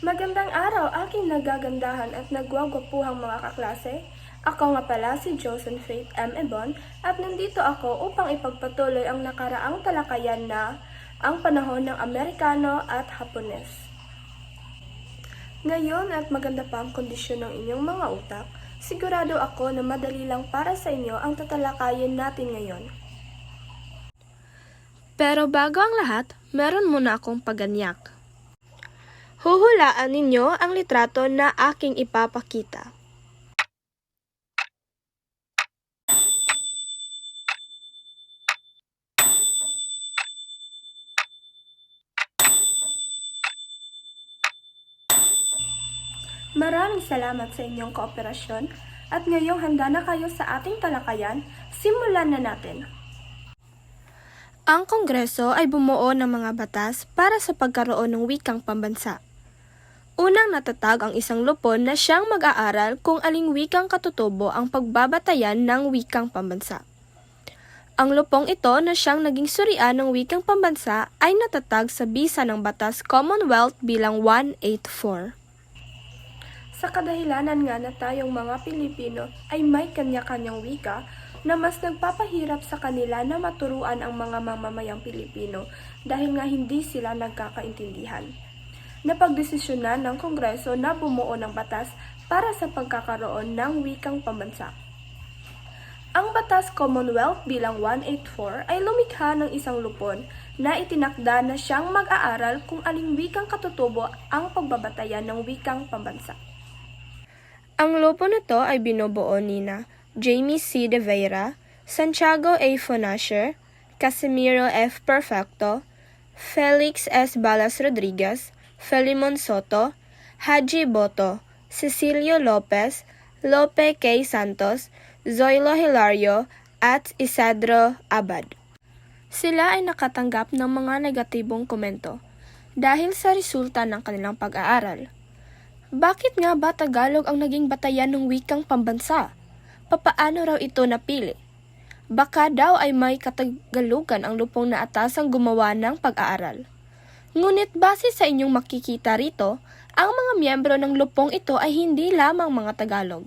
Magandang araw, aking nagagandahan at nagwagwapuhang mga kaklase. Ako nga pala si Josen Faith M. Ebon at nandito ako upang ipagpatuloy ang nakaraang talakayan na ang panahon ng Amerikano at Hapones. Ngayon at maganda pa ang kondisyon ng inyong mga utak, sigurado ako na madali lang para sa inyo ang tatalakayin natin ngayon. Pero bago ang lahat, meron muna akong paganyak. Huhulaan ninyo ang litrato na aking ipapakita. Maraming salamat sa inyong kooperasyon at ngayong handa na kayo sa ating talakayan, simulan na natin. Ang Kongreso ay bumuo ng mga batas para sa pagkaroon ng wikang pambansa. Unang natatag ang isang lupon na siyang mag-aaral kung aling wikang katutubo ang pagbabatayan ng wikang pambansa. Ang lupong ito na siyang naging surian ng wikang pambansa ay natatag sa bisa ng Batas Commonwealth bilang 184. Sa kadahilanan nga na tayong mga Pilipino ay may kanya-kanyang wika na mas nagpapahirap sa kanila na maturuan ang mga mamamayang Pilipino dahil nga hindi sila nagkakaintindihan. Napagdesisyonan ng Kongreso na bumuo ng batas para sa pagkakaroon ng wikang pambansa. Ang Batas Commonwealth bilang 184 ay lumikha ng isang lupon na itinakda na siyang mag-aaral kung aling wikang katutubo ang pagbabatayan ng wikang pambansa. Ang lupon nito ay binubuo nina Jamie C. De Vera, Santiago A. Fonasher, Casimiro F. Perfecto, Felix S. Balas Rodriguez, Felimon Soto, Haji Boto, Cecilio Lopez, Lope K. Santos, Zoilo Hilario, at Isadro Abad. Sila ay nakatanggap ng mga negatibong komento dahil sa resulta ng kanilang pag-aaral. Bakit nga ba Tagalog ang naging batayan ng wikang pambansa? Papaano raw ito napili? Baka daw ay may katagalugan ang lupong na atasang gumawa ng pag-aaral. Ngunit base sa inyong makikita rito, ang mga miyembro ng lupong ito ay hindi lamang mga Tagalog.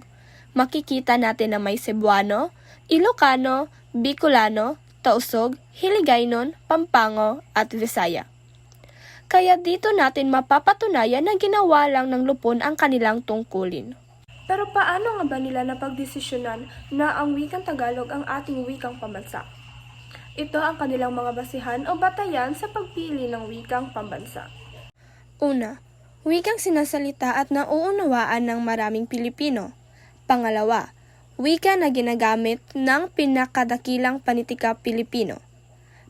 Makikita natin na may Cebuano, Ilocano, Bicolano, Tausug, Hiligaynon, Pampango at Visaya. Kaya dito natin mapapatunayan na ginawa lang ng lupon ang kanilang tungkulin. Pero paano nga ba nila napagdesisyonan na ang wikang Tagalog ang ating wikang pambansa? Ito ang kanilang mga basihan o batayan sa pagpili ng wikang pambansa. Una, wikang sinasalita at nauunawaan ng maraming Pilipino. Pangalawa, wika na ginagamit ng pinakadakilang panitika Pilipino.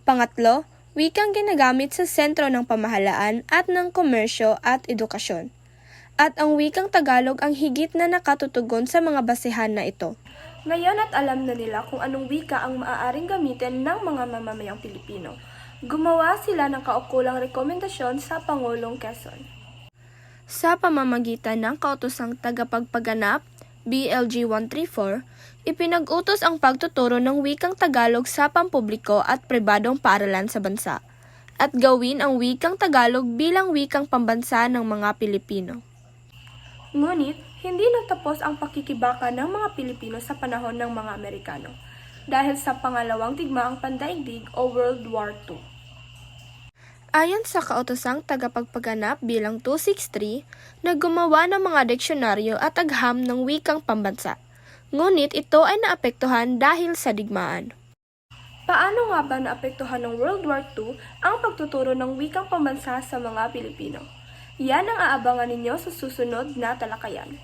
Pangatlo, wikang ginagamit sa sentro ng pamahalaan at ng komersyo at edukasyon. At ang wikang Tagalog ang higit na nakatutugon sa mga basihan na ito. Ngayon at alam na nila kung anong wika ang maaaring gamitin ng mga mamamayang Pilipino. Gumawa sila ng kaukulang rekomendasyon sa Pangulong Quezon. Sa pamamagitan ng kautosang tagapagpaganap, BLG 134, ipinag-utos ang pagtuturo ng wikang Tagalog sa pampubliko at pribadong paaralan sa bansa, at gawin ang wikang Tagalog bilang wikang pambansa ng mga Pilipino. Ngunit, hindi nagtapos ang pakikibaka ng mga Pilipino sa panahon ng mga Amerikano dahil sa pangalawang digmaang pandaigdig o World War II. Ayon sa kautosang tagapagpaganap bilang 263 na gumawa ng mga diksyonaryo at agham ng wikang pambansa, ngunit ito ay naapektuhan dahil sa digmaan. Paano nga ba naapektuhan ng World War II ang pagtuturo ng wikang pambansa sa mga Pilipino? Yan ang aabangan ninyo sa susunod na talakayan.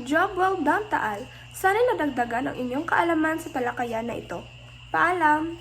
Job well done, Taal! Sana'y nadagdagan ang inyong kaalaman sa talakayan na ito. Paalam!